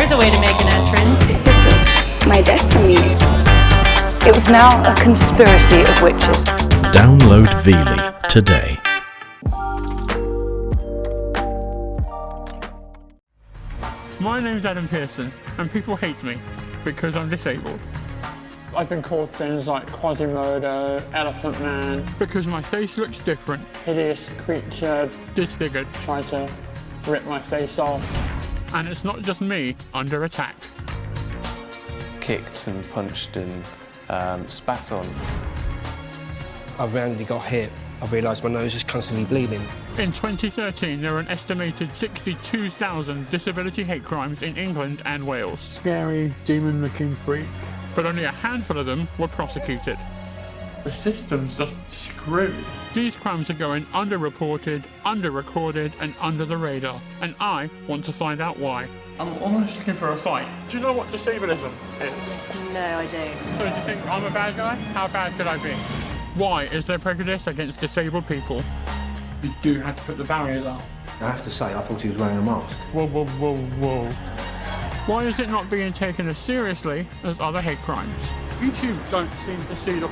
there's a way to make an entrance. This is my destiny. It was now a conspiracy of witches. Download Veely today. My name's Adam Pearson, and people hate me because I'm disabled. I've been called things like Quasimodo, Elephant Man, because my face looks different. Hideous creature, disfigured, tried to rip my face off. And it's not just me under attack. Kicked and punched and spat on. I randomly got hit. I realised my nose is constantly bleeding. In 2013, there were an estimated 62,000 disability hate crimes in England and Wales. Scary, demon-looking freak. But only a handful of them were prosecuted. The system's just screwed. These crimes are going underreported, under-recorded, and under the radar. And I want to find out why. I'm almost looking for a fight. Do you know what disableism is? No, I don't. So do you think I'm a bad guy? How bad could I be? Why is there prejudice against disabled people? You do have to put the barriers up. I have to say, I thought he was wearing a mask. Whoa, whoa, whoa, whoa. Why is it not being taken as seriously as other hate crimes? You two don't seem to see the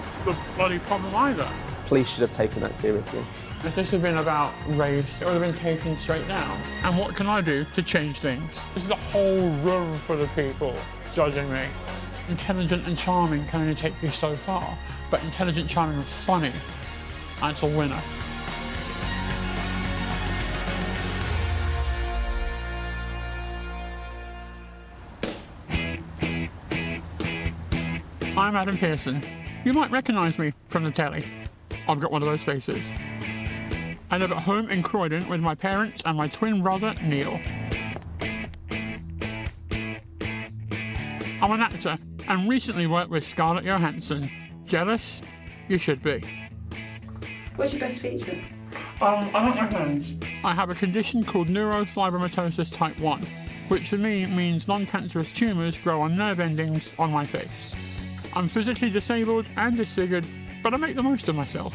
bloody problem either. Police should have taken that seriously. If this had been about race, it would have been taken straight down. And what can I do to change things? This is a whole room full of people judging me. Intelligent and charming can only take you so far, but intelligent, charming and funny, that's a winner. I'm Adam Pearson. You might recognise me from the telly. I've got one of those faces. I live at home in Croydon with my parents and my twin brother, Neil. I'm an actor and recently worked with Scarlett Johansson. Jealous? You should be. What's your best feature? I don't know hands. I have a condition called neurofibromatosis type 1, which for me means non-cancerous tumours grow on nerve endings on my face. I'm physically disabled and disfigured, but I make the most of myself.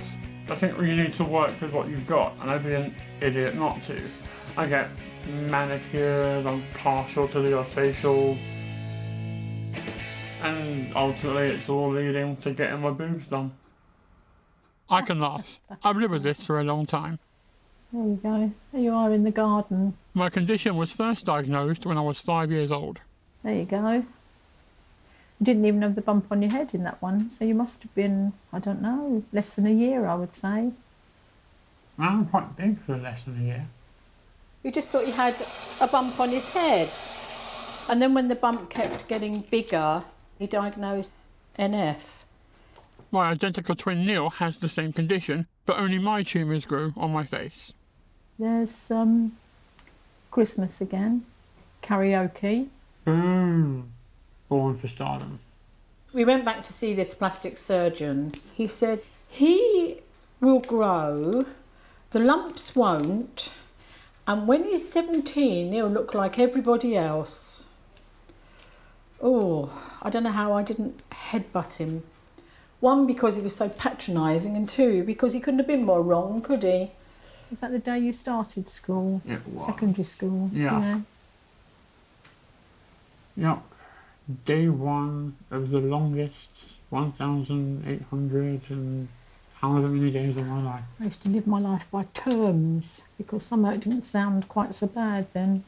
I think you need to work with what you've got, and I'd be an idiot not to. I get manicured, I'm partial to the facial, and ultimately it's all leading to getting my boobs done. I can laugh. I've lived with this for a long time. There you go. There you are in the garden. My condition was first diagnosed when I was 5 years old. There you go. You didn't even have the bump on your head in that one, so you must have been, I don't know, less than a year, I would say. I'm quite big for less than a year. You just thought you had a bump on his head. And then when the bump kept getting bigger, he diagnosed NF. My identical twin Neil has the same condition, but only my tumours grew on my face. There's Christmas again, karaoke. Born for stardom. We went back to see this plastic surgeon. He said, he will grow, the lumps won't, and when he's 17, he'll look like everybody else. Oh, I don't know how I didn't headbutt him. One, because he was so patronising, and two, because he couldn't have been more wrong, could he? Was that the day you started school? It was. Secondary school? Yeah. Yep. Day one of the longest 1,800 and however many days of my life. I used to live my life by terms, because somehow it didn't sound quite so bad then.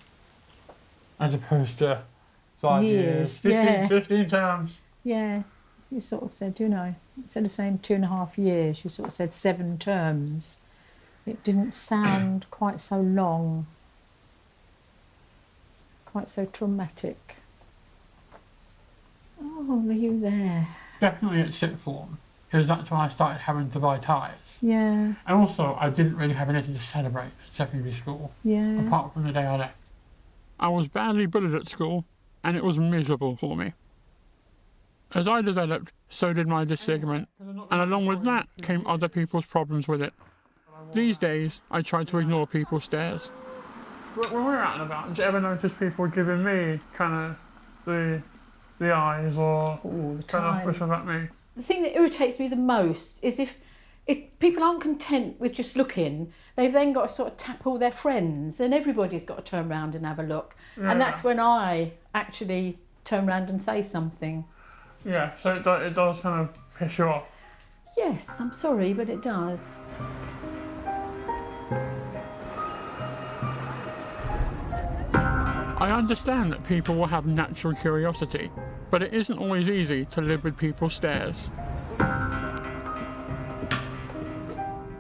As opposed to 5 years. 15 terms. Yeah. You sort of said, you know, instead of saying 2.5 years, you sort of said 7 terms. It didn't sound quite so long, quite so traumatic. Oh, are you there? Definitely at sixth form, because that's when I started having to buy tyres. Yeah. And also, I didn't really have anything to celebrate at secondary school, Yeah. apart from the day I left. I was badly bullied at school, and it was miserable for me. As I developed, so did my disfigurement, and along with that came other people's problems with it. These days, I try to ignore people's stares. When we're out and about, do you ever notice people giving me kind of the eyes or kind of wishing at me? The thing that irritates me the most is if people aren't content with just looking, they've then got to sort of tap all their friends, and everybody's got to turn around and have a look. Yeah. And that's when I actually turn around and say something. Yeah, so it does kind of piss you off. Yes, I'm sorry, but it does. I understand that people will have natural curiosity, but it isn't always easy to live with people's stares.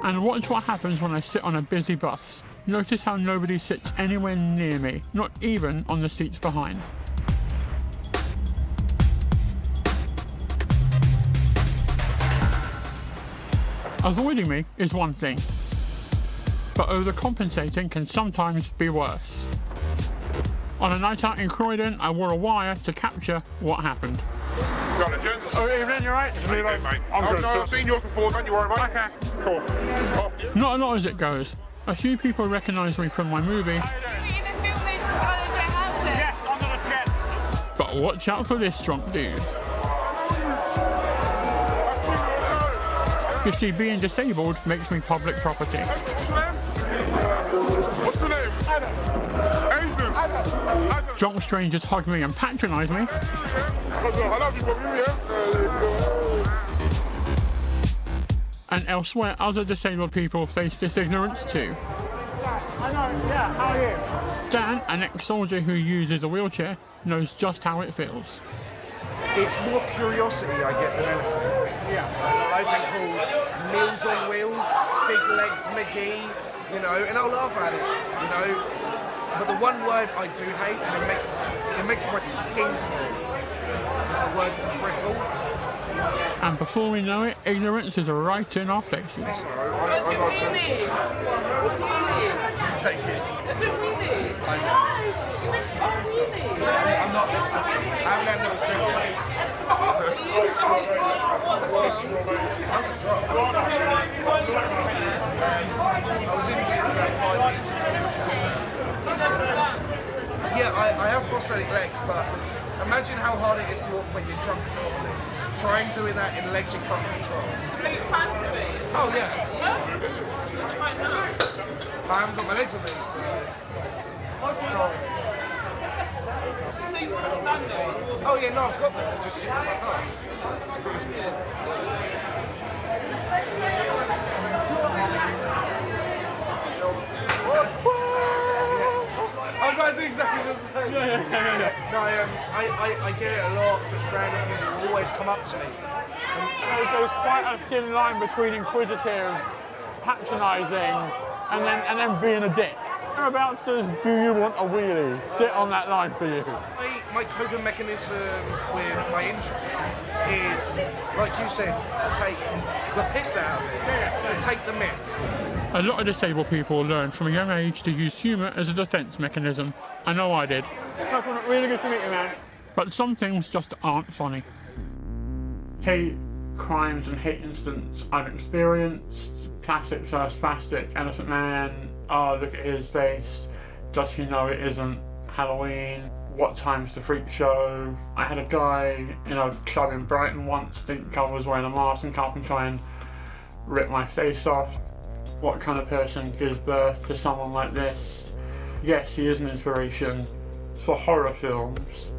And watch what happens when I sit on a busy bus. Notice how nobody sits anywhere near me, not even on the seats behind. Avoiding me is one thing, but overcompensating can sometimes be worse. On a night out in Croydon, I wore a wire to capture what happened. Got it, gents. Oh, evening, you alright? Hey, mate. I've seen yours before, don't you worry, mate. Okay, cool. Off. Not a lot as it goes. A few people recognise me from my movie, Yes, I'm gonna get. but watch out for this drunk dude. You see, being disabled makes me public property. What's the name? Adam. Drunk strangers hug me and patronise me. I love you, Bobby, yeah? And elsewhere, other disabled people face this ignorance too. I know, yeah, how are you? Dan, an ex-soldier who uses a wheelchair, knows just how it feels. It's more curiosity I get than anything. Yeah. I've been called Meals on Wheels, Big Legs McGee, you know, and I'll laugh at it, you know. But the one word I do hate, and it makes my skin crawl, is the word cripple. And before we know it, ignorance is right in our faces. Thank you. I know. I'm not. I haven't had enough to drink yet. I was injured about 5 years ago. Yeah, I have prosthetic legs, but imagine how hard it is to walk when you're drunk normally. Try and doing that in legs you can't control. Oh yeah. I haven't got my legs on these. Sorry. Oh yeah, no, I've got them. They're just sitting in my car. I was about to do exactly the same. No, I get it a lot, just random people who always come up to me. There's quite a thin line between inquisitive, patronising, and then being a dick. Whereabouts does "do you want a wheelie" sit on that line for you? My coping mechanism with my injury is, like you said, to take the piss out of it, to take the mick. A lot of disabled people learn from a young age to use humour as a defence mechanism. I know I did. Really good to meet you, man. But some things just aren't funny. Hate crimes and hate incidents I've experienced. Classics are spastic Elephant Man. Oh, look at his face. Does he know it isn't Halloween? What time's the freak show? I had a guy in a club in Brighton once think I was wearing a mask and come up and try and rip my face off. What kind of person gives birth to someone like this? Yes, he is an inspiration for horror films.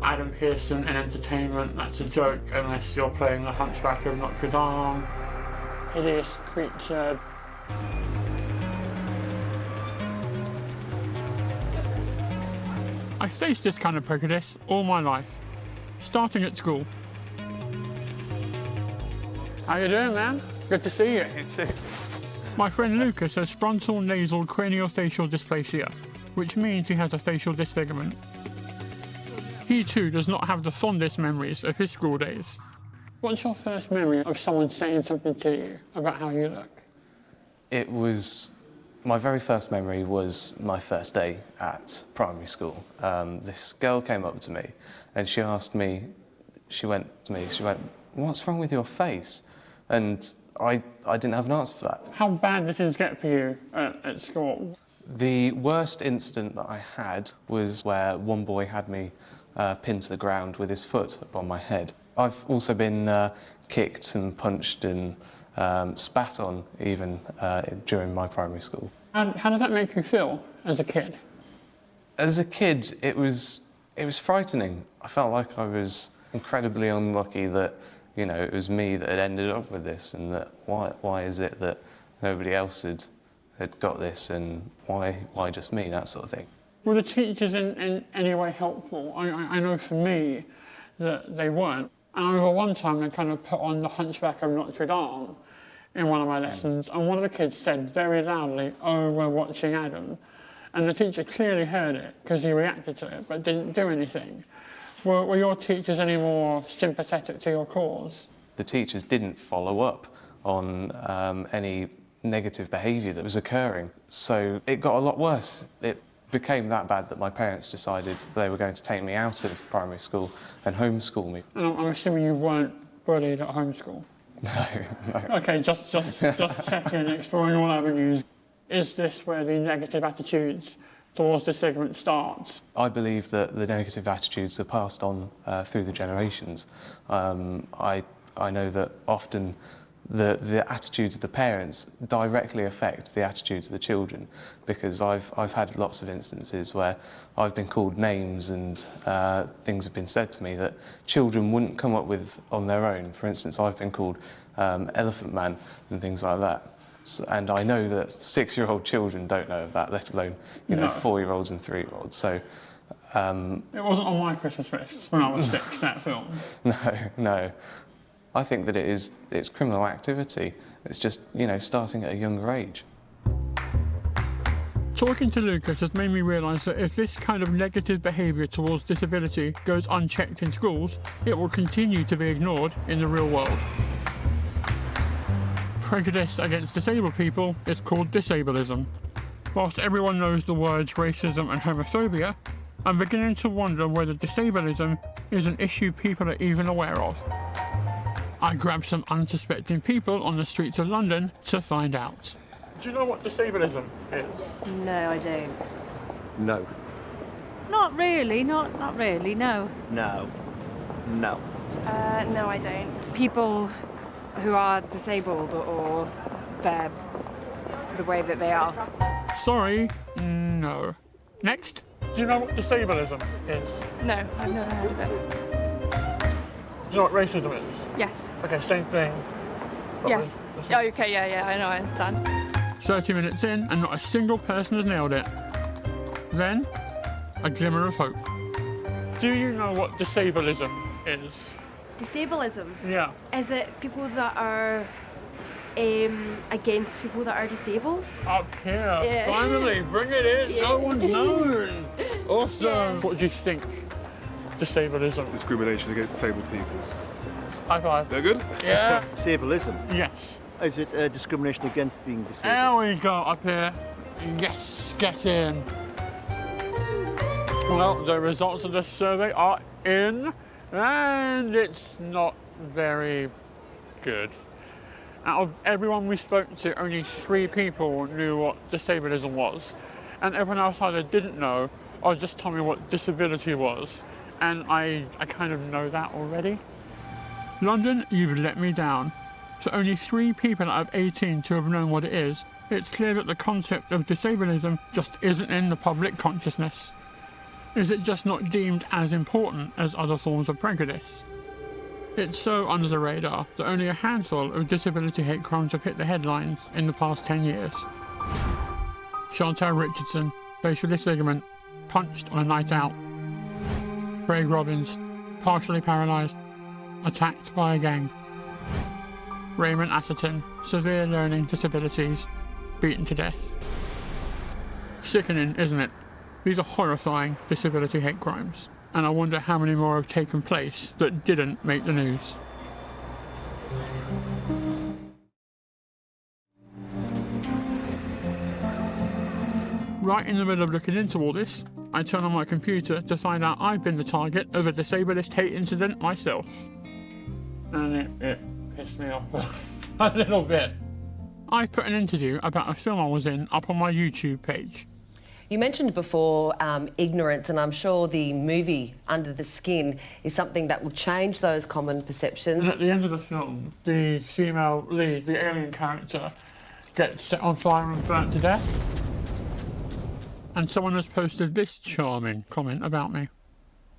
Adam Pearson in entertainment, that's a joke unless you're playing the Hunchback of Notre Dame. Hideous creature. I faced this kind of prejudice all my life, starting at school. How you doing, man? Good to see you. You too. My friend Lucas has frontal nasal craniofacial dysplasia, which means he has a facial disfigurement. He too does not have the fondest memories of his school days. What's your first memory of someone saying something to you about how you look? My very first memory was my first day at primary school. This girl came up to me and she went, "What's wrong with your face?" And I didn't have an answer for that. How bad did things get for you at school? The worst incident that I had was where one boy had me pinned to the ground with his foot upon my head. I've also been kicked and punched and spat on even during my primary school. And how does that make you feel as a kid? As a kid, it was It was frightening. I felt like I was incredibly unlucky that, you know, it was me that had ended up with this, and that why is it that nobody else had got this, and why just me, that sort of thing. Were the teachers in any way helpful? I know for me that they weren't. And I remember one time they kind of put on the Hunchback of Notre Dame in one of my lessons, and one of the kids said very loudly, "Oh, we're watching Adam." And the teacher clearly heard it because he reacted to it, but didn't do anything. Were your teachers any more sympathetic to your cause? The teachers didn't follow up on any negative behaviour that was occurring, so it got a lot worse. It became that bad that my parents decided they were going to take me out of primary school and homeschool me. And I'm assuming you weren't bullied at homeschool? No. Okay, just checking, exploring all avenues. Is this where the negative attitudes towards disfigurement starts? I believe that the negative attitudes are passed on through the generations. I know that often the attitudes of the parents directly affect the attitudes of the children, because I've had lots of instances where I've been called names and things have been said to me that children wouldn't come up with on their own. For instance, I've been called Elephant Man and things like that. So, and I know that 6-year-old children don't know of that, let alone, you know, 4-year-olds and 3-year-olds. So it wasn't on my Christmas list when I was 6, that film. No. I think that it's criminal activity. It's just, you know, starting at a younger age. Talking to Lucas has made me realise that if this kind of negative behaviour towards disability goes unchecked in schools, it will continue to be ignored in the real world. Prejudice against disabled people is called disableism. Whilst everyone knows the words racism and homophobia, I'm beginning to wonder whether disableism is an issue people are even aware of. I grabbed some unsuspecting people on the streets of London to find out. Do you know what disableism is? No, I don't. No. Not really, not really, no. No. No, I don't. People who are disabled or they're the way that they are. Sorry, no. Next. Do you know what disableism is? No, I've never heard of it. Do you know what racism is? Yes. Okay, same thing. Probably. Yes. Oh, okay, yeah, I know, I understand. 30 minutes in and not a single person has nailed it. Then, a glimmer of hope. Do you know what disableism is? Disableism? Yeah. Is it people that are against people that are disabled? Up here. Yeah. Finally, bring it in. Yeah. No one's known. Awesome. Yeah. What do you think? Disableism. Discrimination against disabled people. High five. They're good? Yeah. Disableism? Yes. Is it discrimination against being disabled? There we go, up here. Yes, get in. Well, the results of this survey are in, and it's not very good. Out of everyone we spoke to, only 3 people knew what disableism was, and everyone else either didn't know or just told me what disability was, and I kind of know that already. London, you've let me down. For only 3 people out of 18 to have known what it is, it's clear that the concept of disableism just isn't in the public consciousness. Is it just not deemed as important as other forms of prejudice? It's so under the radar that only a handful of disability hate crimes have hit the headlines in the past 10 years. Chantal Richardson, facial disfigurement, punched on a night out. Craig Robbins, partially paralysed, attacked by a gang. Raymond Atherton, severe learning disabilities, beaten to death. Sickening, isn't it? These are horrifying disability hate crimes, and I wonder how many more have taken place that didn't make the news. Right in the middle of looking into all this, I turn on my computer to find out I've been the target of a disableist hate incident myself. And it pissed me off a little bit. I put an interview about a film I was in up on my YouTube page. You mentioned before ignorance, and I'm sure the movie Under the Skin is something that will change those common perceptions. And at the end of the film, the female lead, the alien character, gets set on fire and burnt to death. And someone has posted this charming comment about me.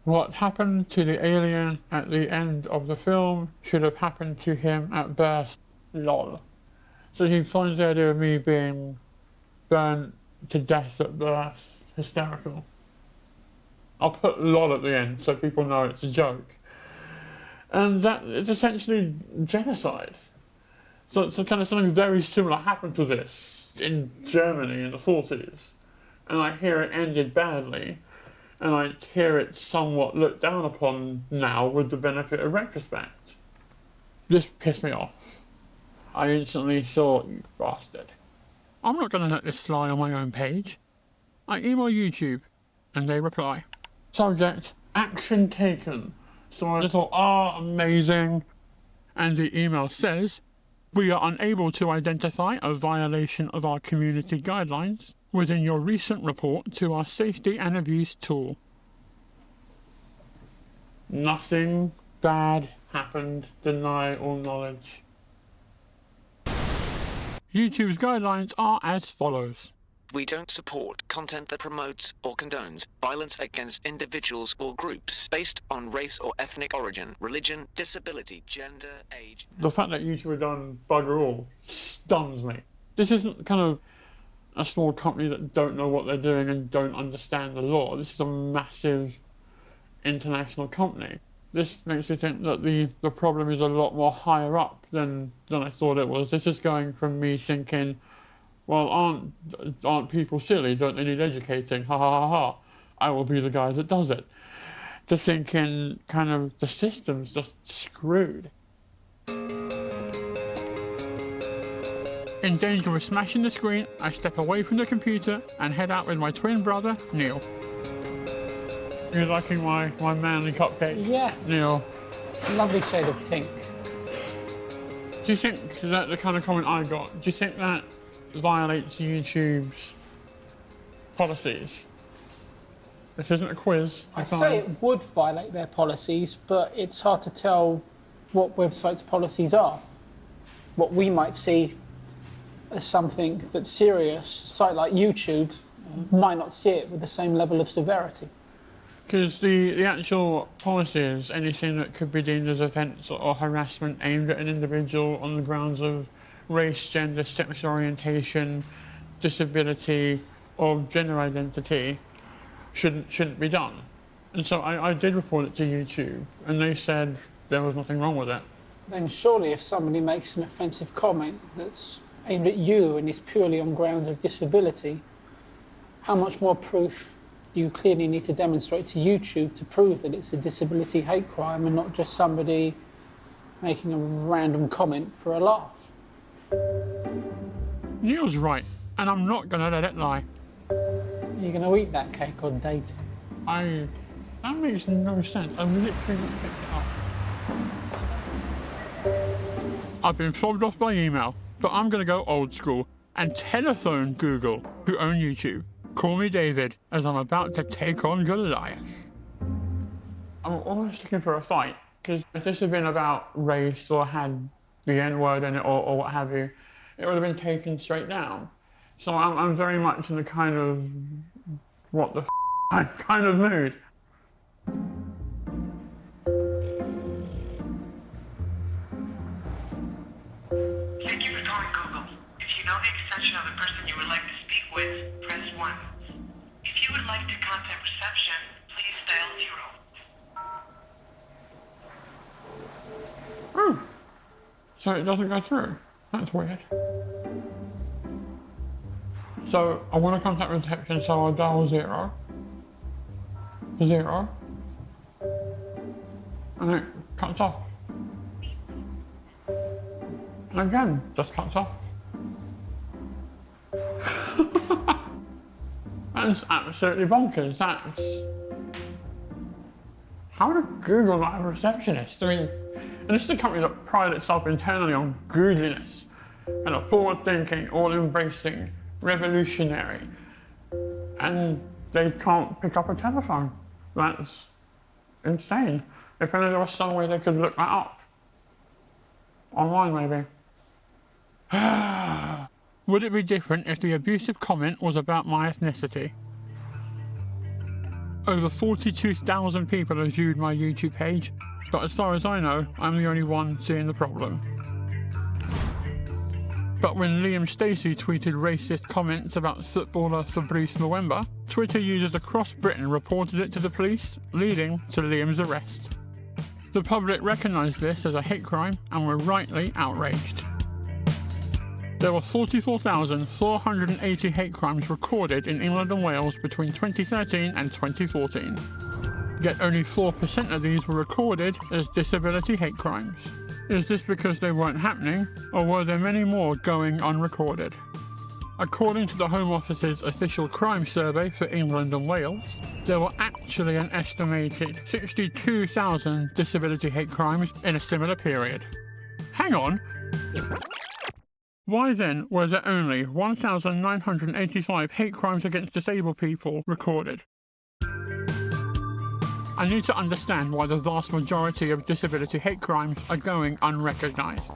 What happened to the alien at the end of the film should have happened to him at birth. Lol. So he finds the idea of me being burnt to death at birth hysterical. I'll put lol at the end so people know it's a joke. And that is essentially genocide. So it's kind of something very similar happened to this in Germany in the 40s. And I hear it ended badly. And I hear it somewhat looked down upon now with the benefit of retrospect. This pissed me off. I instantly thought, you bastard. I'm not going to let this fly on my own page. I email YouTube, and they reply. Subject, action taken. So I thought, amazing. And the email says, we are unable to identify a violation of our community guidelines within your recent report to our safety and abuse tool. Nothing bad happened, deny all knowledge. YouTube's guidelines are as follows. We don't support content that promotes or condones violence against individuals or groups based on race or ethnic origin, religion, disability, gender, age. The fact that YouTube have done bugger all stuns me. This isn't kind of a small company that don't know what they're doing and don't understand the law. This is a massive international company. This makes me think that the problem is a lot more higher up than I thought it was. This is going from me thinking, well, aren't people silly? Don't they need educating? Ha ha ha ha. I will be the guy that does it. To thinking kind of the system's just screwed. In danger of smashing the screen, I step away from the computer and head out with my twin brother, Neil. You're liking my manly cupcake? Yeah. Neil. Lovely shade of pink. Do you think that the kind of comment I got, do you think that violates YouTube's policies? This isn't a quiz. I'd say it would violate their policies, but it's hard to tell what websites' policies are. What we might see as something that's serious, a site like YouTube might not see it with the same level of severity. Because the actual policies, anything that could be deemed as offence or harassment aimed at an individual on the grounds of race, gender, sexual orientation, disability, or gender identity, shouldn't be done. And so I did report it to YouTube, and they said there was nothing wrong with it. Then surely if somebody makes an offensive comment that's aimed at you and is purely on grounds of disability, how much more proof do you clearly need to demonstrate to YouTube to prove that it's a disability hate crime and not just somebody making a random comment for a laugh? Neil's right, and I'm not going to let it lie. You're going to eat that cake or date it? That makes no sense. I literally picked it up. I've been fobbed off by email, but I'm going to go old school and telephone Google, who own YouTube. Call me David, as I'm about to take on Goliath. I'm almost looking for a fight, because if this had been about race or had the N-word in it or what have you, it would have been taken straight down. So I'm very much in the kind of what the kind of mood. Thank you for calling Google. If you know the extension of the person you would like to speak with, press 1. If you would like to contact reception, please dial 0. Oh. So it doesn't go through. That's weird. So I want to contact reception, so I'll dial 0. 0. And it cuts off. And again, just cuts off. That's absolutely bonkers. How did Google not have a receptionist? I mean, and this is a company that prides itself internally on googliness and a forward-thinking, all-embracing, revolutionary. And they can't pick up a telephone. That's insane. If only there was some way they could look that up. Online, maybe. Would it be different if the abusive comment was about my ethnicity? Over 42,000 people have viewed my YouTube page, but as far as I know, I'm the only one seeing the problem. But when Liam Stacey tweeted racist comments about footballer Fabrice Mwemba, Twitter users across Britain reported it to the police, leading to Liam's arrest. The public recognised this as a hate crime and were rightly outraged. There were 44,480 hate crimes recorded in England and Wales between 2013 and 2014. Yet only 4% of these were recorded as disability hate crimes. Is this because they weren't happening, or were there many more going unrecorded? According to the Home Office's official crime survey for England and Wales, there were actually an estimated 62,000 disability hate crimes in a similar period. Hang on! Why then were there only 1,985 hate crimes against disabled people recorded? I need to understand why the vast majority of disability hate crimes are going unrecognised.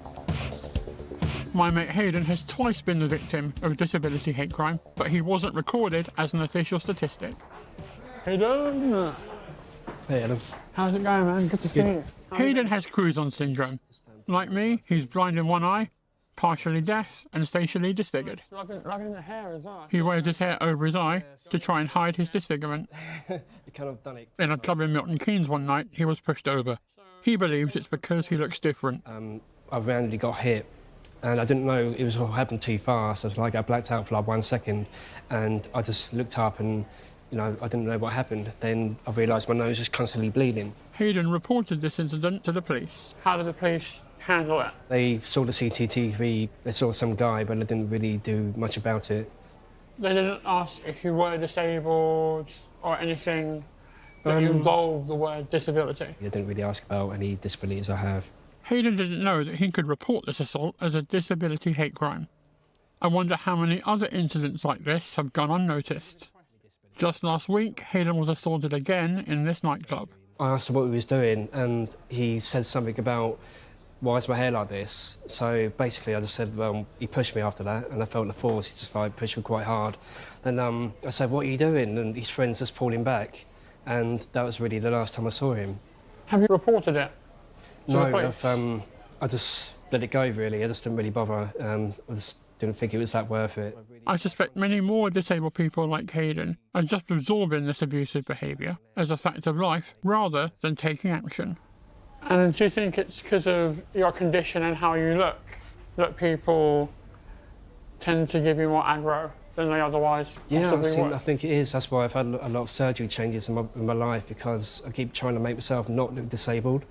My mate Hayden has twice been the victim of a disability hate crime, but he wasn't recorded as an official statistic. Hayden! Hey, Adam. How's it going, man? Good to see you. Hayden has Cruzon syndrome. Like me, he's blind in one eye, partially deaf and facially disfigured. Rubbing the hair as well. He wears his hair over his eye to try and hide his disfigurement. You kind of done it. In a club in Milton Keynes one night, he was pushed over. He believes it's because he looks different. I randomly got hit, and I didn't know it was all happened too fast. I was like, I blacked out for like 1 second, and I just looked up and, you know, I didn't know what happened. Then I realised my nose was constantly bleeding. Hayden reported this incident to the police. How did the police handle it? They saw the CCTV, they saw some guy, but they didn't really do much about it. They didn't ask if you were disabled or anything that involved the word disability? They didn't really ask about any disabilities I have. Hayden didn't know that he could report this assault as a disability hate crime. I wonder how many other incidents like this have gone unnoticed. Just last week, Hayden was assaulted again in this nightclub. I asked him what he was doing, and he said something about, why is my hair like this? So basically I just said, well, he pushed me after that, and I felt the force. He just like pushed me quite hard. Then I said, what are you doing? And his friends just pulled him back, and that was really the last time I saw him. Have you reported it? No, I just let it go, really. I just didn't really bother. I just didn't think it was that worth it. I suspect many more disabled people like Hayden are just absorbing this abusive behaviour as a fact of life rather than taking action. And do you think it's because of your condition and how you look that people tend to give you more aggro than they otherwise possibly would? I think it is. That's why I've had a lot of surgery changes in my life, because I keep trying to make myself not look disabled.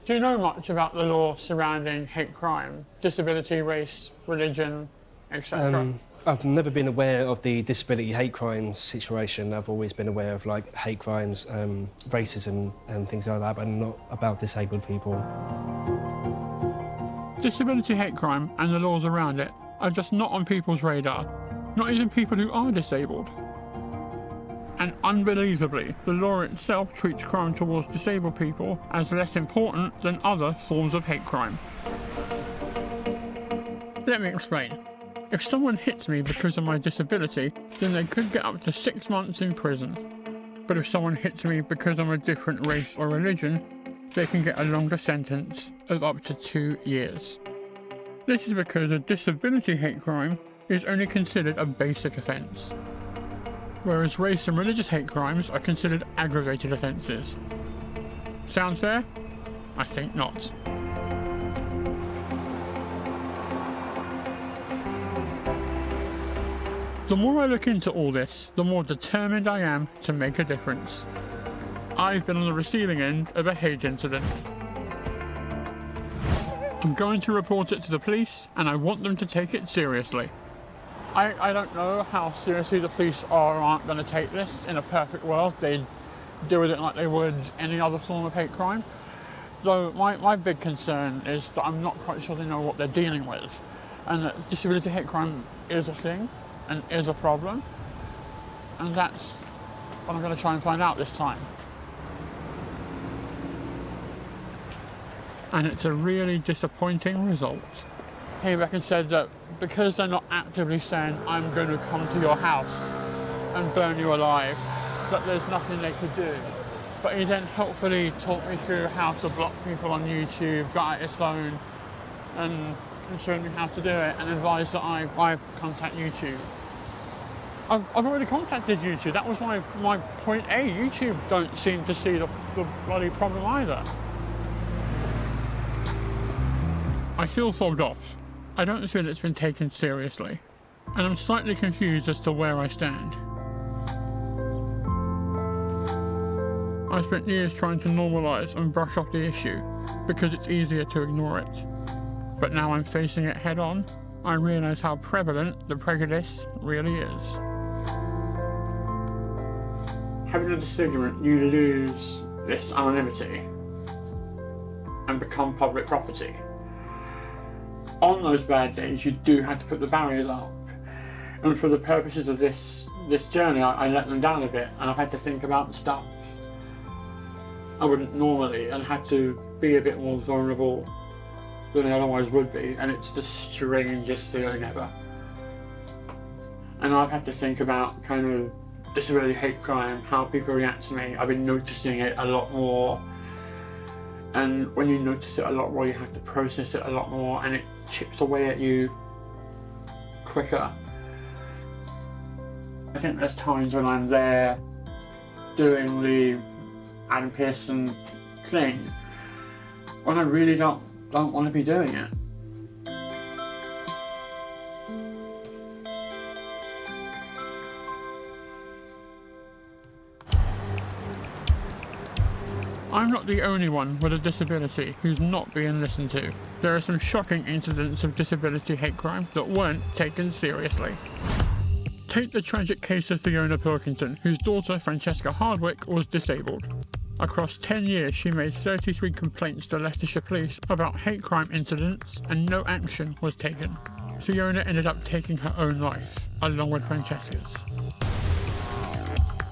Do you know much about the law surrounding hate crime, disability, race, religion, etc.? I've never been aware of the disability hate crimes situation. I've always been aware of like hate crimes, racism and things like that, but not about disabled people. Disability hate crime and the laws around it are just not on people's radar, not even people who are disabled. And unbelievably, the law itself treats crime towards disabled people as less important than other forms of hate crime. Let me explain. If someone hits me because of my disability, then they could get up to 6 months in prison. But if someone hits me because I'm a different race or religion, they can get a longer sentence of up to 2 years. This is because a disability hate crime is only considered a basic offence, whereas race and religious hate crimes are considered aggravated offences. Sounds fair? I think not. The more I look into all this, the more determined I am to make a difference. I've been on the receiving end of a hate incident. I'm going to report it to the police, and I want them to take it seriously. I don't know how seriously the police are or aren't going to take this. In a perfect world, they'd deal with it like they would any other form of hate crime. Though my big concern is that I'm not quite sure they know what they're dealing with, and that disability hate crime is a thing and is a problem, and that's what I'm going to try and find out this time. And it's a really disappointing result. He reckon said that because they're not actively saying, I'm going to come to your house and burn you alive, that there's nothing they could do. But he then helpfully taught me through how to block people on YouTube, got out his phone and showed me how to do it, and advised that I contact YouTube. I've already contacted YouTube. That was my point A. YouTube don't seem to see the bloody problem either. I feel fobbed off. I don't feel it's been taken seriously. And I'm slightly confused as to where I stand. I spent years trying to normalise and brush off the issue because it's easier to ignore it. But now I'm facing it head on, I realise how prevalent the prejudice really is. Having a disfigurement, you lose this anonymity and become public property. On those bad days, you do have to put the barriers up. And for the purposes of this journey, I let them down a bit, and I've had to think about stuff I wouldn't normally, and had to be a bit more vulnerable than I otherwise would be, and it's the strangest feeling ever. And I've had to think about kind of disability hate crime, how people react to me. I've been noticing it a lot more, and when you notice it a lot more, you have to process it a lot more, and it chips away at you quicker. I think there's times when I'm there doing the Pearson thing when I really don't want to be doing it. I'm not the only one with a disability who's not being listened to. There are some shocking incidents of disability hate crime that weren't taken seriously. Take the tragic case of Fiona Pilkington, whose daughter, Francesca Hardwick, was disabled. Across 10 years, she made 33 complaints to Leicestershire Police about hate crime incidents, and no action was taken. Fiona ended up taking her own life, along with Francesca's.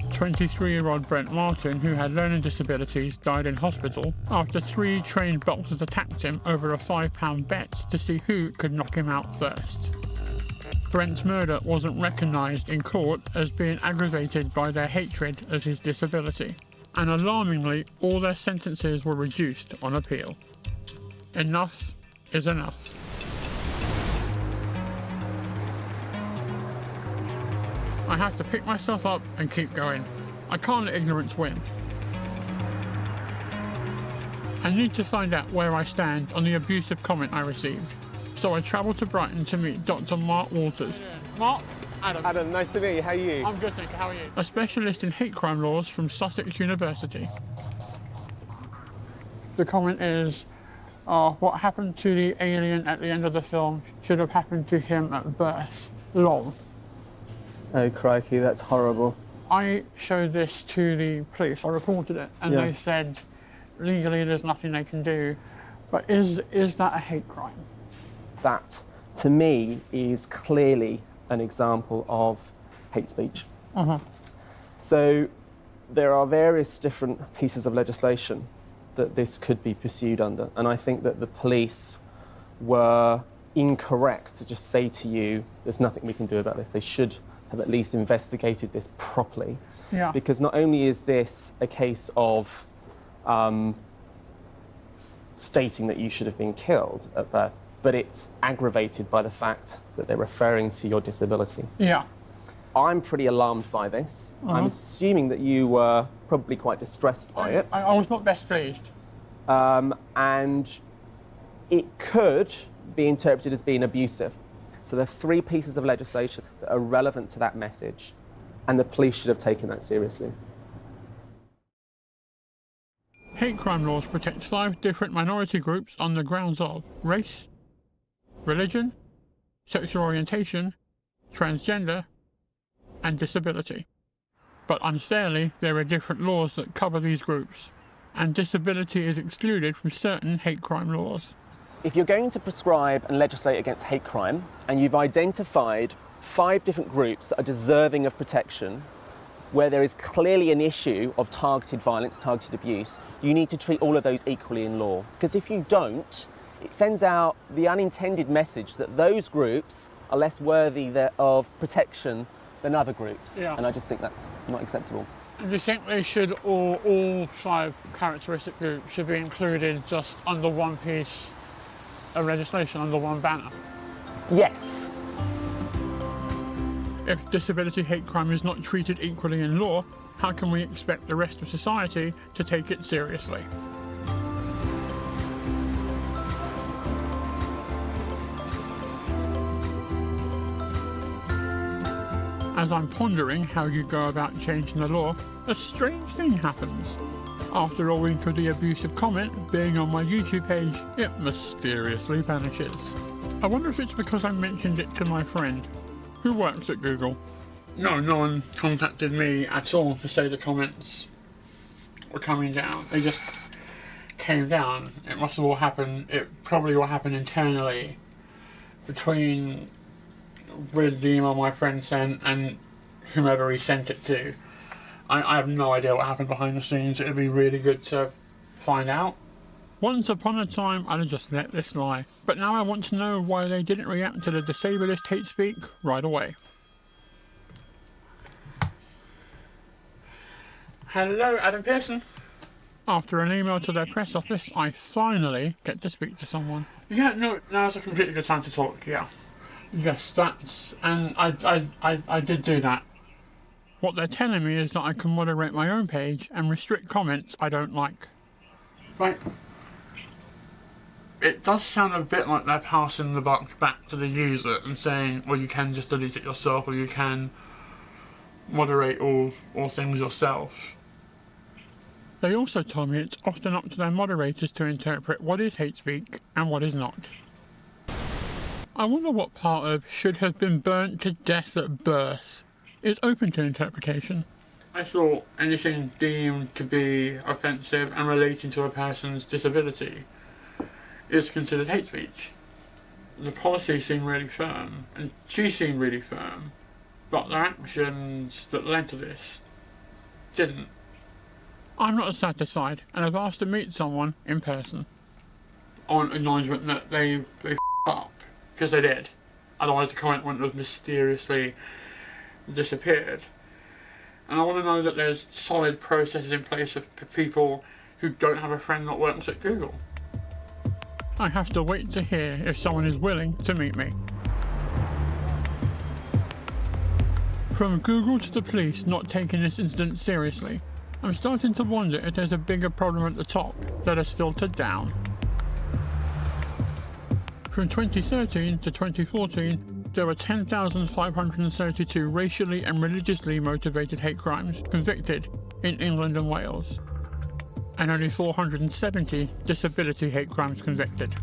23-year-old Brent Martin, who had learning disabilities, died in hospital after 3 trained boxers attacked him over a £5 bet to see who could knock him out first. Brent's murder wasn't recognised in court as being aggravated by their hatred of his disability, and alarmingly, all their sentences were reduced on appeal. Enough is enough. I have to pick myself up and keep going. I can't let ignorance win. I need to find out where I stand on the abusive comment I received. So I travelled to Brighton to meet Dr. Mark Walters. Mark? Adam. Adam, nice to meet you. How are you? I'm good, thank you. How are you? A specialist in hate crime laws from Sussex University. The comment is, what happened to the alien at the end of the film should have happened to him at birth. Lol. Oh, crikey, that's horrible. I showed this to the police. I reported it, and they said, legally, there's nothing they can do. But is that a hate crime? That, to me, is clearly an example of hate speech. So there are various different pieces of legislation that this could be pursued under, and I think that the police were incorrect to just say to you, there's nothing we can do about this. They should have at least investigated this properly. Yeah. Because not only is this a case of stating that you should have been killed at birth, but it's aggravated by the fact that they're referring to your disability. Yeah. I'm pretty alarmed by this. I'm assuming that you were probably quite distressed by it. I was not best pleased. And it could be interpreted as being abusive. So there are 3 pieces of legislation that are relevant to that message, and the police should have taken that seriously. Hate crime laws protect 5 different minority groups on the grounds of race, religion, sexual orientation, transgender, and disability. But unfairly, there are different laws that cover these groups, and disability is excluded from certain hate crime laws. If you're going to prescribe and legislate against hate crime, and you've identified 5 different groups that are deserving of protection, where there is clearly an issue of targeted violence, targeted abuse, you need to treat all of those equally in law. Because if you don't, it sends out the unintended message that those groups are less worthy of protection than other groups. Yeah. And I just think that's not acceptable. Do you think they should, all 5 characteristic groups should be included just under one piece of legislation, under one banner? Yes. If disability hate crime is not treated equally in law, how can we expect the rest of society to take it seriously? As I'm pondering how you go about changing the law, a strange thing happens. After a week of the abusive comment being on my YouTube page, it mysteriously vanishes. I wonder if it's because I mentioned it to my friend, who works at Google. No one contacted me at all to say the comments were coming down. They just came down. It must have all happened, it probably all happened internally with the email my friend sent and whomever he sent it to. I have no idea what happened behind the scenes. It would be really good to find out. Once upon a time, I'd have just let this lie. But now I want to know why they didn't react to the disableist hate speak right away. Hello, Adam Pearson. After an email to their press office, I finally get to speak to someone. Yeah, no, now's a completely good time to talk, yeah. Yes, and I did do that. What they're telling me is that I can moderate my own page and restrict comments I don't like. Right. It does sound a bit like they're passing the buck back to the user and saying, well, you can just delete it yourself, or you can moderate all things yourself. They also told me it's often up to their moderators to interpret what is hate speak and what is not. I wonder what part of should have been burnt to death at birth is open to interpretation. I thought anything deemed to be offensive and relating to a person's disability is considered hate speech. The policy seemed really firm, and she seemed really firm, but the actions that led to this didn't. I'm not satisfied, and I've asked to meet someone in person. On acknowledgement that they f***ed up. Because they did. Otherwise the comment wouldn't have mysteriously disappeared. And I want to know that there's solid processes in place for people who don't have a friend that works at Google. I have to wait to hear if someone is willing to meet me. From Google to the police not taking this incident seriously, I'm starting to wonder if there's a bigger problem at the top that is filtered down. From 2013 to 2014, there were 10,532 racially and religiously motivated hate crimes convicted in England and Wales, and only 470 disability hate crimes convicted.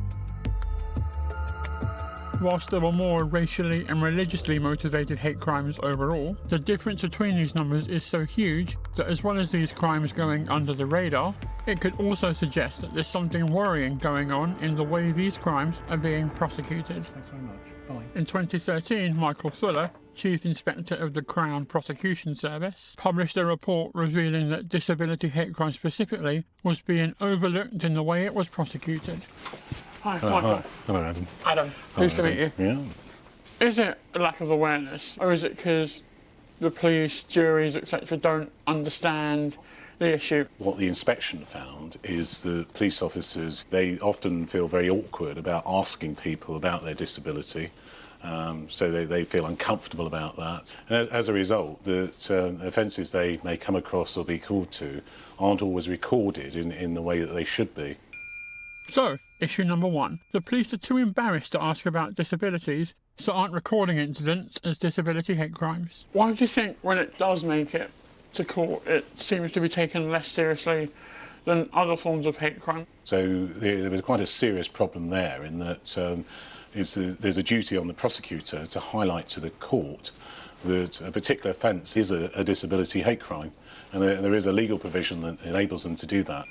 Whilst there were more racially and religiously motivated hate crimes overall, the difference between these numbers is so huge that as well as these crimes going under the radar, it could also suggest that there's something worrying going on in the way these crimes are being prosecuted. Thanks very much. Bye. In 2013, Michael Fuller, Chief Inspector of the Crown Prosecution Service, published a report revealing that disability hate crime specifically was being overlooked in the way it was prosecuted. Hi, Michael. Hi. Hello, Adam. Adam, nice to meet you. Yeah. Is it a lack of awareness, or is it because the police, juries, etc. don't understand the issue? What the inspection found is that police officers, they often feel very awkward about asking people about their disability. So they feel uncomfortable about that. And as a result, the offences they may come across or be called to aren't always recorded in the way that they should be. So, issue number 1. The police are too embarrassed to ask about disabilities, so aren't recording incidents as disability hate crimes. Why do you think when it does make it to court, it seems to be taken less seriously than other forms of hate crime? So there was quite a serious problem there in that there's a duty on the prosecutor to highlight to the court that a particular offence is a disability hate crime, and there is a legal provision that enables them to do that.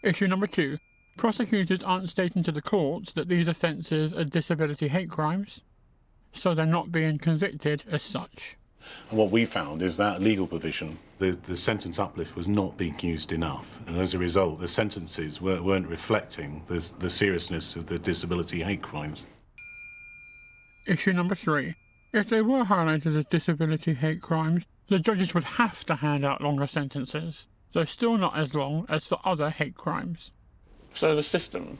Issue number 2. Prosecutors aren't stating to the courts that these offences are disability hate crimes, so they're not being convicted as such. And what we found is that legal provision, the sentence uplift was not being used enough, and as a result the sentences weren't reflecting the seriousness of the disability hate crimes. Issue number 3. If they were highlighted as disability hate crimes, the judges would have to hand out longer sentences, though still not as long as the other hate crimes. So the system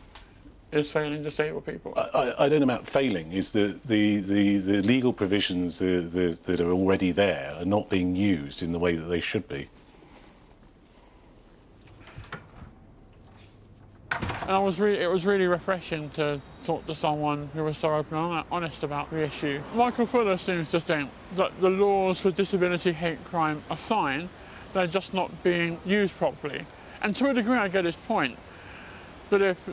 is failing disabled people? I don't know about failing, is the legal provisions that are already there are not being used in the way that they should be. And it was really refreshing to talk to someone who was so open and honest about the issue. Michael Fuller seems to think that the laws for disability hate crime are fine, they're just not being used properly. And to a degree I get his point, that if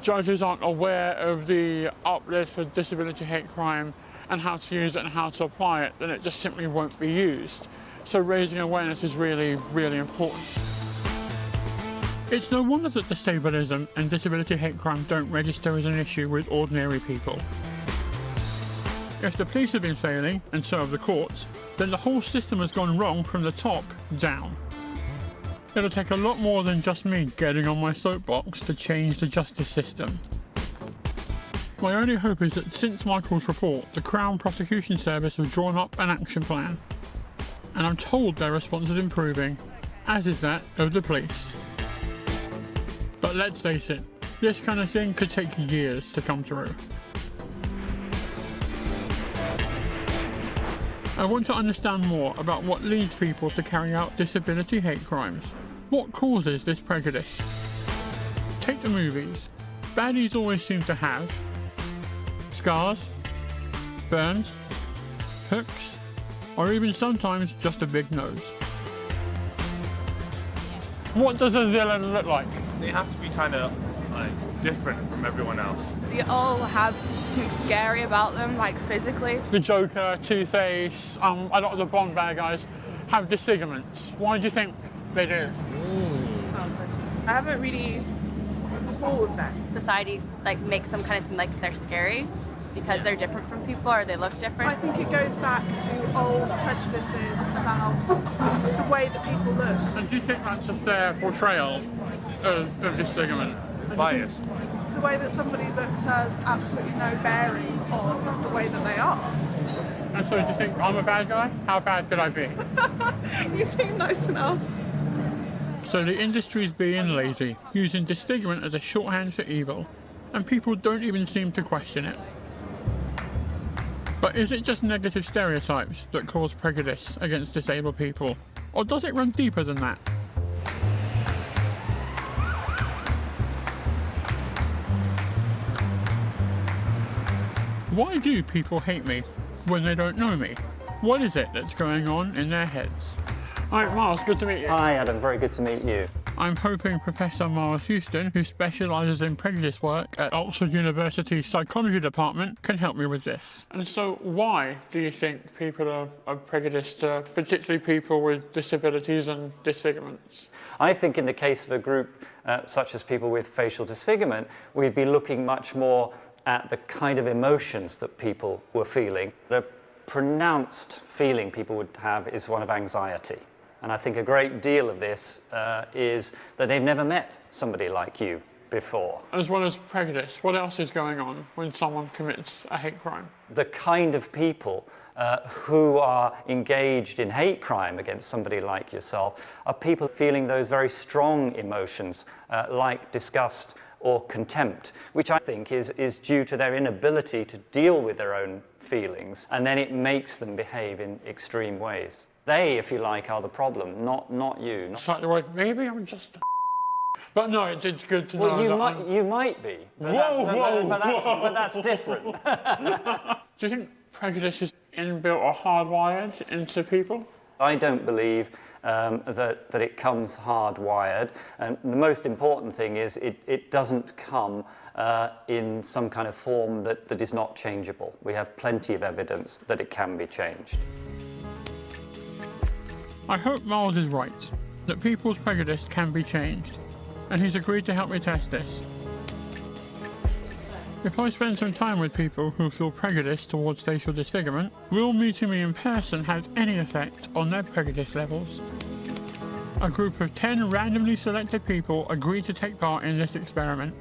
judges aren't aware of the uplift for disability hate crime and how to use it and how to apply it, then it just simply won't be used. So raising awareness is really, really important. It's no wonder that disableism and disability hate crime don't register as an issue with ordinary people. If the police have been failing, and so have the courts, then the whole system has gone wrong from the top down. It'll take a lot more than just me getting on my soapbox to change the justice system. My only hope is that since Michael's report, the Crown Prosecution Service have drawn up an action plan. And I'm told their response is improving, as is that of the police. But let's face it, this kind of thing could take years to come through. I want to understand more about what leads people to carry out disability hate crimes. What causes this prejudice? Take the movies. Baddies always seem to have scars, burns, hooks, or even sometimes just a big nose. What does a villain look like? They have to be kind of different from everyone else. They all have something scary about them, like physically. The Joker, Two-Face, a lot of the Bond bad guys have disfigurements. Why do you think they do? I haven't really thought of that. Society makes them kind of seem like they're scary because they're different from people or they look different. I think it goes back to old prejudices about the way that people look. And do you think that's a fair portrayal of disfigurement? Bias. The way that somebody looks has absolutely no bearing on the way that they are. And so do you think I'm a bad guy? How bad could I be? You seem nice enough. So the industry's being lazy, using disfigurement as a shorthand for evil, and people don't even seem to question it. But is it just negative stereotypes that cause prejudice against disabled people? Or does it run deeper than that? Why do people hate me when they don't know me? What is it that's going on in their heads? Hi, Miles, good to meet you. Hi, Adam, very good to meet you. I'm hoping Professor Miles Houston, who specialises in prejudice work at Oxford University Psychology Department, can help me with this. And so why do you think people are prejudiced, particularly people with disabilities and disfigurements? I think in the case of a group such as people with facial disfigurement, we'd be looking much more at the kind of emotions that people were feeling. The pronounced feeling people would have is one of anxiety. And I think a great deal of this is that they've never met somebody like you before. As well as prejudice, what else is going on when someone commits a hate crime? The kind of people who are engaged in hate crime against somebody like yourself are people feeling those very strong emotions like disgust or contempt, which I think is due to their inability to deal with their own feelings, and then it makes them behave in extreme ways. They, if you like, are the problem, not you. Slightly worried, maybe I'm just but no, it's good to know. Well, you might be, but that's different. Do you think prejudice is inbuilt or hardwired into people? I don't believe that it comes hardwired, and the most important thing is it doesn't come in some kind of form that is not changeable. We have plenty of evidence that it can be changed. I hope Miles is right, that people's prejudice can be changed, and he's agreed to help me test this. If I spend some time with people who feel prejudiced towards facial disfigurement, will meeting me in person have any effect on their prejudice levels? A group of 10 randomly selected people agreed to take part in this experiment,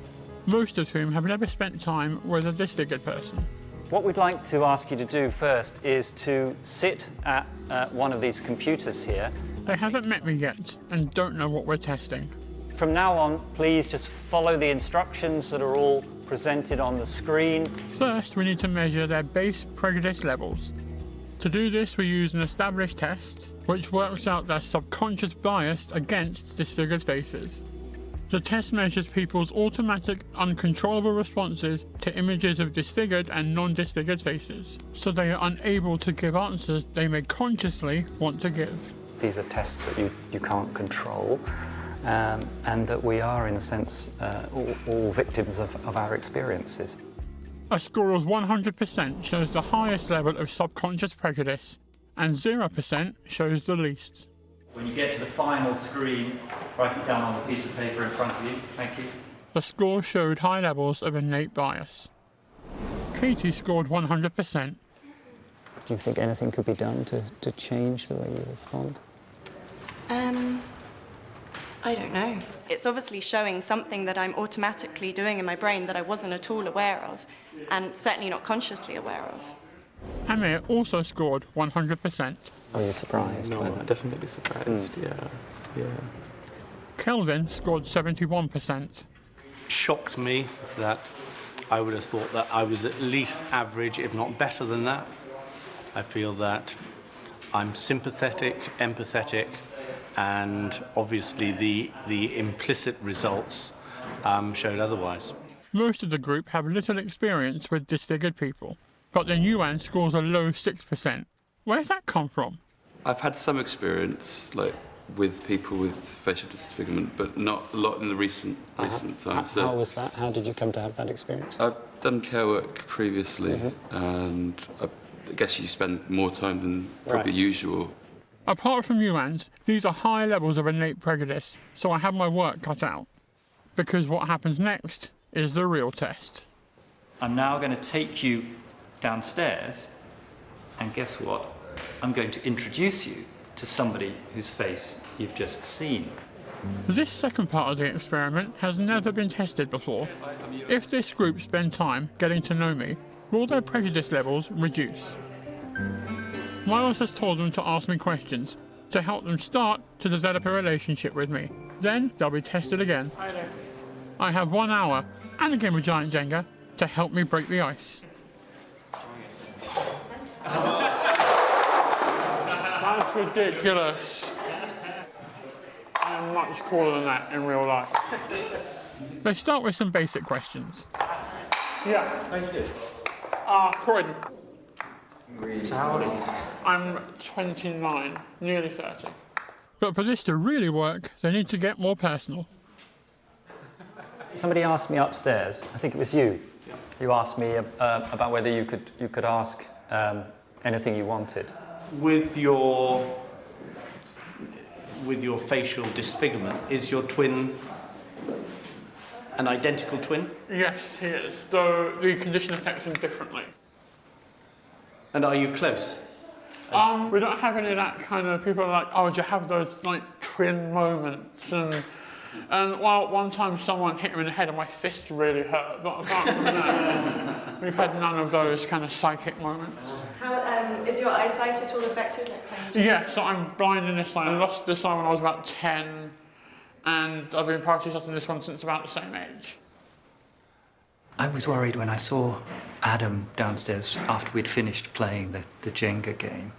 most of whom have never spent time with a disfigured person. What we'd like to ask you to do first is to sit at one of these computers here. They haven't met me yet and don't know what we're testing. From now on, please just follow the instructions that are all presented on the screen. First, we need to measure their base prejudice levels. To do this, we use an established test, which works out their subconscious bias against disfigured faces. The test measures people's automatic, uncontrollable responses to images of disfigured and non-disfigured faces, so they are unable to give answers they may consciously want to give. These are tests that you can't control, and that we are, in a sense, all victims of our experiences. A score of 100% shows the highest level of subconscious prejudice, and 0% shows the least. When you get to the final screen, write it down on the piece of paper in front of you. Thank you. The score showed high levels of innate bias. Katie scored 100%. Do you think anything could be done to change the way you respond? I don't know. It's obviously showing something that I'm automatically doing in my brain that I wasn't at all aware of, and certainly not consciously aware of. Amir also scored 100%. Are you surprised? No, I'm definitely surprised, yeah. Kelvin scored 71%. Shocked me that I would have thought that I was at least average, if not better than that. I feel that I'm sympathetic, empathetic, and obviously the implicit results showed otherwise. Most of the group have little experience with disfigured people, but the Yuan scores a low 6%. Where's that come from? I've had some experience, with people with facial disfigurement, but not a lot in the recent times. How was that? How did you come to have that experience? I've done care work previously, and I guess you spend more time than probably usual. Apart from Yuan's, these are high levels of innate prejudice, so I have my work cut out. Because what happens next is the real test. I'm now going to take you downstairs, and guess what? I'm going to introduce you to somebody whose face you've just seen. This second part of the experiment has never been tested before. If this group spend time getting to know me, will their prejudice levels reduce? Miles has told them to ask me questions to help them start to develop a relationship with me. Then they'll be tested again. I have 1 hour and a game of Giant Jenga to help me break the ice. That's ridiculous. I'm much cooler than that in real life. They start with some basic questions. Yeah. Thank you. Croydon. So how old are you? I'm 29, nearly 30. But for this to really work, they need to get more personal. Somebody asked me upstairs, I think it was you, you asked me about whether you could ask anything you wanted. With your facial disfigurement, is your twin an identical twin? Yes, he is, though the condition affects him differently. And are you close? We don't have any of that kind of, people are like, oh, do you have those twin moments? And well, one time someone hit him in the head and my fist really hurt, but apart from that, we've had none of those kind of psychic moments. How is your eyesight at all affected? Yeah, so I'm blind in this eye. I lost this eye when I was about 10, and I've been partially in this one since about the same age. I was worried when I saw Adam downstairs after we'd finished playing the Jenga game.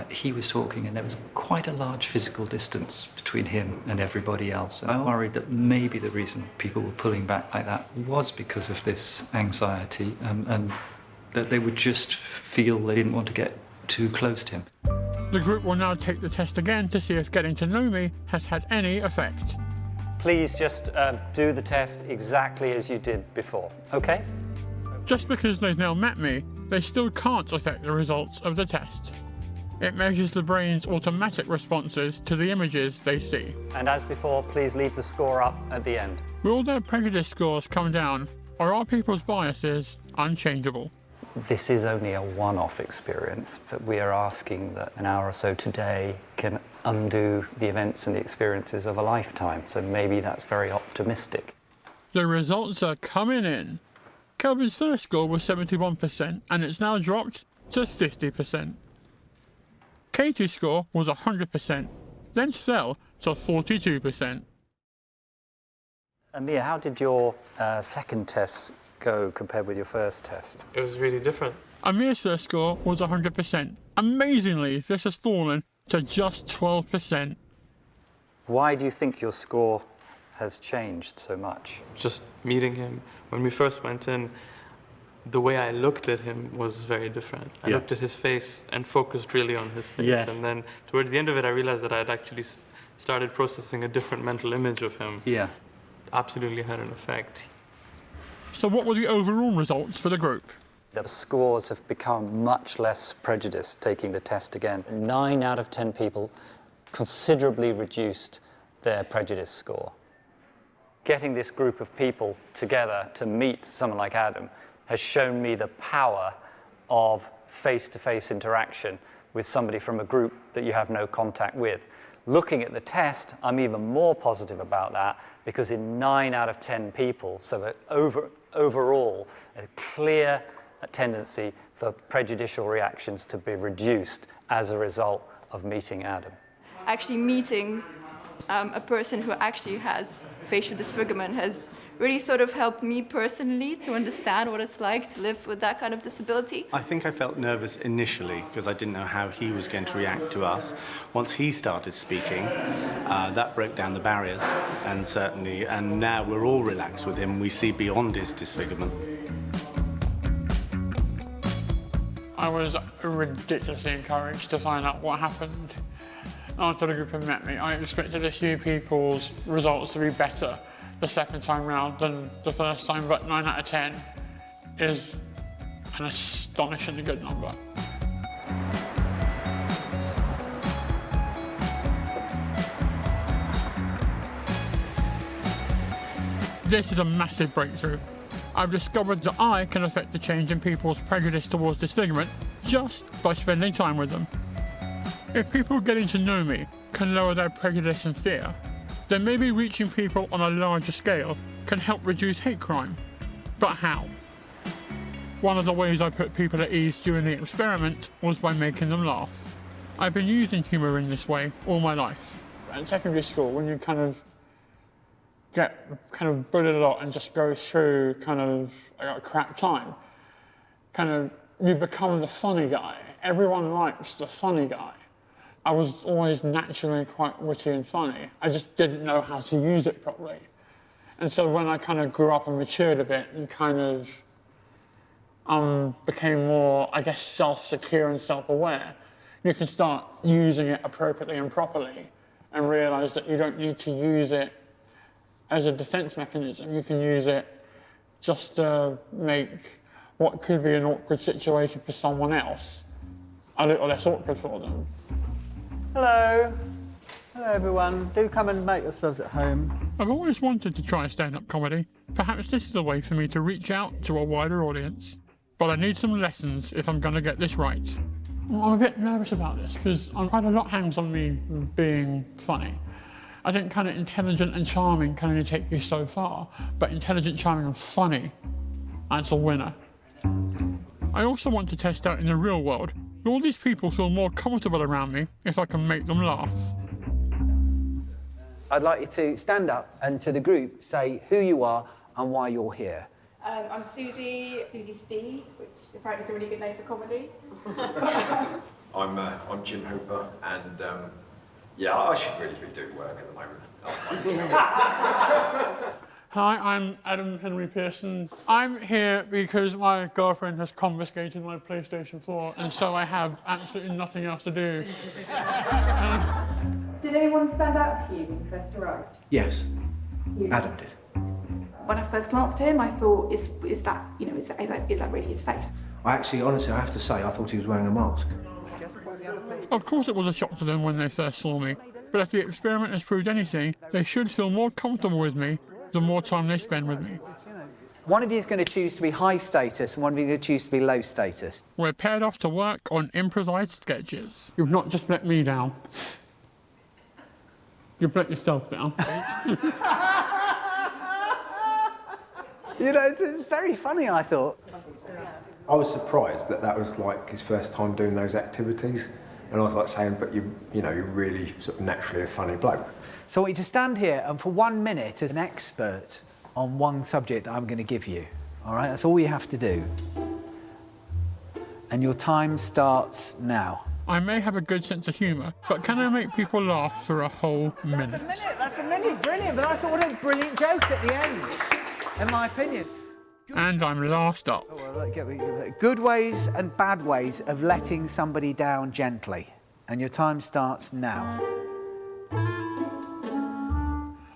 He was talking and there was quite a large physical distance between him and everybody else. And I worried that maybe the reason people were pulling back like that was because of this anxiety and that they would just feel they didn't want to get too close to him. The group will now take the test again to see if getting to know me has had any effect. Please just do the test exactly as you did before, okay? Just because they've now met me, they still can't affect the results of the test. It measures the brain's automatic responses to the images they see. And as before, please leave the score up at the end. Will their prejudice scores come down, or are people's biases unchangeable? This is only a one-off experience, but we are asking that an hour or so today can undo the events and the experiences of a lifetime, so maybe that's very optimistic. The results are coming in. Kelvin's first score was 71%, and it's now dropped to 50%. Katie's score was 100%, then fell to 42%. Mia, how did your second test go compared with your first test? It was really different. Amir's first score was 100%. Amazingly, this has fallen to just 12%. Why do you think your score has changed so much? Just meeting him, when we first went in, the way I looked at him was very different. I looked at his face and focused really on his face. Yes. And then towards the end of it, I realized that I had actually started processing a different mental image of him. Yeah. Absolutely had an effect. So what were the overall results for the group? The scores have become much less prejudiced taking the test again. 9 out of 10 people considerably reduced their prejudice score. Getting this group of people together to meet someone like Adam has shown me the power of face-to-face interaction with somebody from a group that you have no contact with. Looking at the test, I'm even more positive about that because in 9 out of 10 people, so overall, a clear tendency for prejudicial reactions to be reduced as a result of meeting Adam. Actually meeting a person who actually has facial disfigurement has really sort of helped me personally to understand what it's like to live with that kind of disability. I think I felt nervous initially because I didn't know how he was going to react to us. Once he started speaking, that broke down the barriers, and now we're all relaxed with him. We see beyond his disfigurement. I was ridiculously encouraged to find out what happened. After the group had met me, I expected a few people's results to be better the second time round than the first time, but 9 out of 10 is an astonishingly good number. This is a massive breakthrough. I've discovered that I can affect the change in people's prejudice towards disfigurement just by spending time with them. If people getting to know me can lower their prejudice and fear, then maybe reaching people on a larger scale can help reduce hate crime. But how? One of the ways I put people at ease during the experiment was by making them laugh. I've been using humour in this way all my life. At secondary school, when you kind of get bullied a lot and just go through a crap time, you become the funny guy. Everyone likes the funny guy. I was always naturally quite witty and funny. I just didn't know how to use it properly. And so when I grew up and matured a bit and became more, I guess, self-secure and self-aware, you can start using it appropriately and properly and realise that you don't need to use it as a defence mechanism. You can use it just to make what could be an awkward situation for someone else a little less awkward for them. Hello. Hello, everyone. Do come and make yourselves at home. I've always wanted to try stand-up comedy. Perhaps this is a way for me to reach out to a wider audience. But I need some lessons if I'm going to get this right. I'm a bit nervous about this because quite a lot hangs on me being funny. I think intelligent and charming can only take you so far, but intelligent, charming and funny, that's a winner. I also want to test out in the real world. Will these people feel more comfortable around me if I can make them laugh? I'd like you to stand up and to the group say who you are and why you're here. I'm Susie Steed, which apparently is a really good name for comedy. I'm Jim Hooper, and I should really be doing work at the moment. Hi, I'm Adam Henry Pearson. I'm here because my girlfriend has confiscated my PlayStation 4, and so I have absolutely nothing else to do. Did anyone stand out to you when you first arrived? Yes, Adam did. When I first glanced at him, I thought, is that really his face? Honestly, I have to say, I thought he was wearing a mask. Of course it was a shock to them when they first saw me, but if the experiment has proved anything, they should feel more comfortable with me the more time they spend with me. One of you is going to choose to be high status and one of you is going to choose to be low status. We're paired off to work on improvised sketches. You've not just let me down. You've let yourself down. It's very funny, I thought. I was surprised that was like his first time doing those activities. And I was like saying, but you know, you're really sort of naturally a funny bloke. So I want you to stand here and for 1 minute as an expert on one subject that I'm going to give you. All right, that's all you have to do. And your time starts now. I may have a good sense of humour, but can I make people laugh for a whole minute? That's a minute, brilliant, but I thought what a brilliant joke at the end, in my opinion. And I'm last up. Good ways and bad ways of letting somebody down gently. And your time starts now.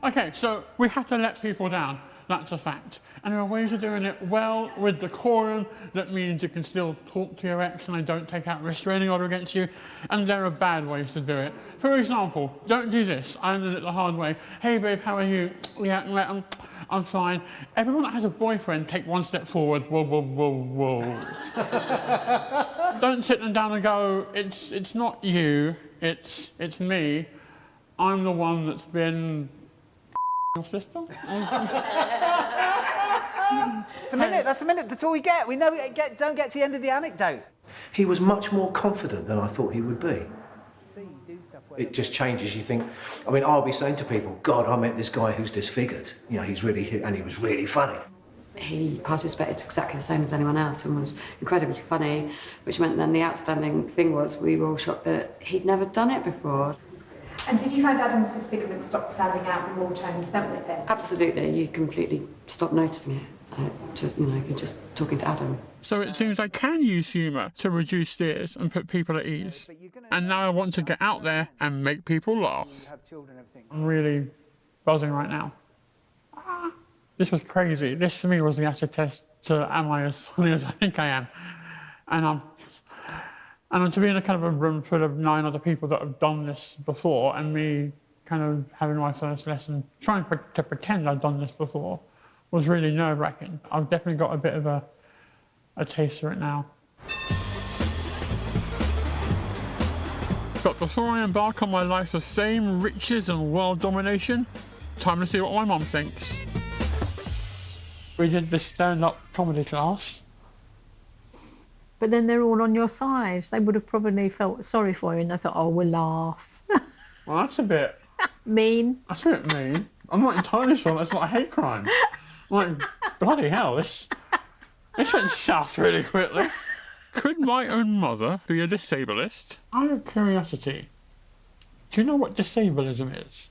Okay, so we have to let people down. That's a fact. And there are ways of doing it well with decorum. That means you can still talk to your ex and they don't take out a restraining order against you. And there are bad ways to do it. For example, don't do this. I learned it the hard way. Hey babe, how are you? Yeah, I'm fine. Everyone that has a boyfriend, take one step forward. Whoa, whoa, whoa, whoa. Don't sit them down and go, it's not you, it's me. I'm the one that's been your sister. It's a minute, that's a minute, that's all we get. We know we don't get to the end of the anecdote. He was much more confident than I thought he would be. It just changes, you think. I mean, I'll be saying to people, God, I met this guy who's disfigured. You know, he's really, and he was really funny. He participated exactly the same as anyone else and was incredibly funny, which meant then the outstanding thing was we were all shocked that he'd never done it before. And did you find Adam's disfigurement stopped standing out the more time spent with him? Absolutely, you completely stopped noticing it. You're just talking to Adam. So it seems I can use humour to reduce fears and put people at ease. And now I want to get out there and make people laugh. I'm really buzzing right now. This was crazy. This for me was the acid test to am I as funny as I think I am. And to be in a kind of a room full of 9 other people that have done this before and me kind of having my first lesson, trying to pretend I'd done this before, was really nerve-wracking. I've definitely got a bit of a taste for it now. But before I embark on my life of fame, riches and world domination, time to see what my mum thinks. We did this stand-up comedy class. But then they're all on your side. They would have probably felt sorry for you and they thought, oh, we'll laugh. Well, that's a bit... mean. That's a bit mean. I'm not entirely sure that's not a hate crime. Like, bloody hell, this went south really quickly. Could my own mother be a disableist? Out of curiosity, do you know what disableism is?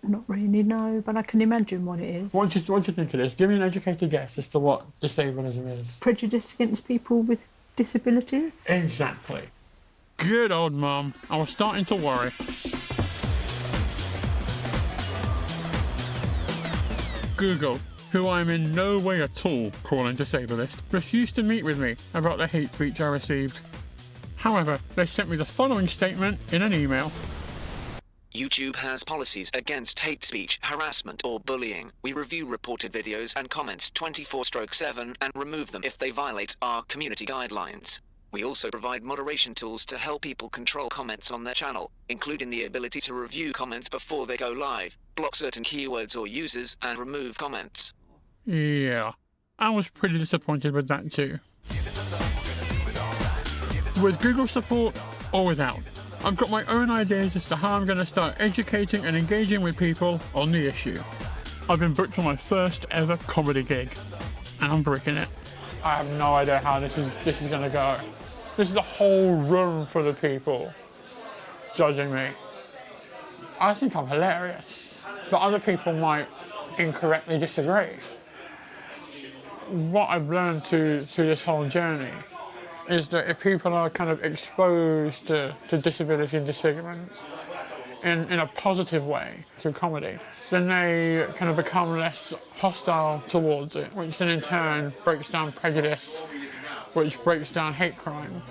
Not really, no, but I can imagine what it is. What do you think it is? Give me an educated guess as to what disableism is. Prejudice against people with disabilities? Exactly. Good old mum. I was starting to worry. Google, who I am in no way at all calling disableist, refused to meet with me about the hate speech I received. However, they sent me the following statement in an email. YouTube has policies against hate speech, harassment or bullying. We review reported videos and comments 24/7 and remove them if they violate our community guidelines. We also provide moderation tools to help people control comments on their channel, including the ability to review comments before they go live, block certain keywords or users, and remove comments. Yeah, I was pretty disappointed with that too. With Google support or without, I've got my own ideas as to how I'm going to start educating and engaging with people on the issue. I've been booked for my first ever comedy gig, and I'm bricking it. I have no idea how this is going to go. This is a whole room full of people judging me. I think I'm hilarious, but other people might incorrectly disagree. What I've learned through this whole journey is that if people are kind of exposed to disability and disfigurement in a positive way through comedy, then they kind of become less hostile towards it, which then in turn breaks down prejudice, which breaks down hate crime.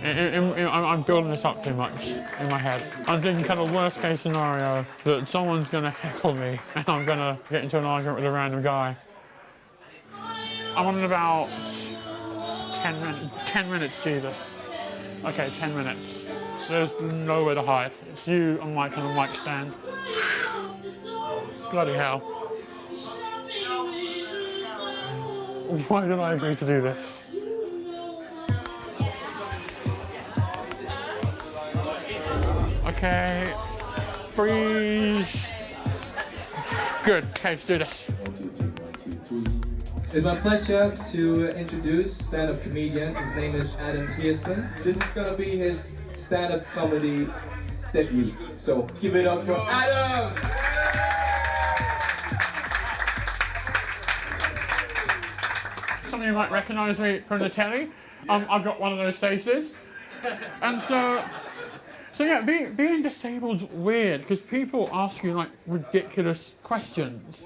I'm building this up too much in my head. I'm thinking kind of worst case scenario that someone's going to heckle me and I'm going to get into an argument with a random guy. I'm on in about 10 minutes, Jesus. Okay, 10 minutes. There's nowhere to hide. It's you and Mike on the mic stand. Bloody hell. Why did I agree to do this? Okay, breathe. Good, okay, let's do this. 1, 2, 3, 1, 2, 3. It's my pleasure to introduce stand-up comedian. His name is Adam Pearson. This is gonna be his stand-up comedy debut. So give it up for Adam! Some of you might recognise me from the telly. I've got one of those faces. And so yeah, being disabled's weird because people ask you like ridiculous questions.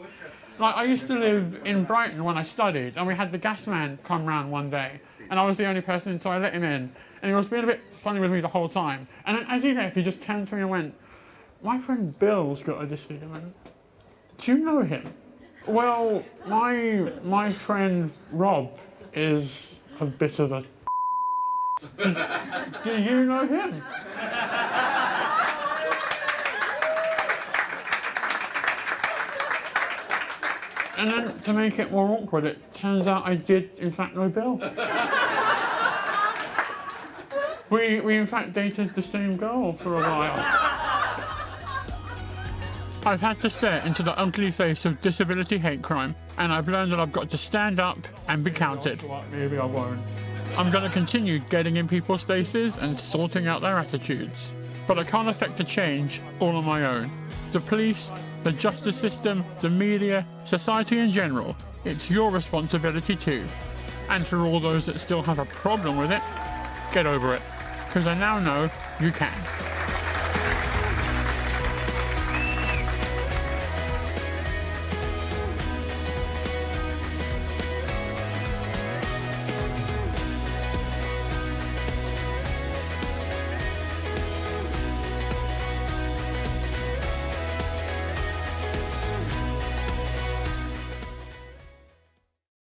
Like I used to live in Brighton when I studied, and we had the gas man come round one day, and I was the only person, so I let him in, and he was being a bit funny with me the whole time. And then as he left, he just turned to me and went, "My friend Bill's got a disfigurement. Do you know him?" Well, my friend Rob is a bit of a. Do you know him? And then to make it more awkward, it turns out I did in fact know Bill. We in fact dated the same girl for a while. I've had to stare into the ugly face of disability hate crime, and I've learned that I've got to stand up and be counted. Maybe I won't. I'm going to continue getting in people's faces and sorting out their attitudes. But I can't affect a change all on my own. The police, the justice system, the media, society in general, it's your responsibility too. And for all those that still have a problem with it, get over it. Because I now know you can.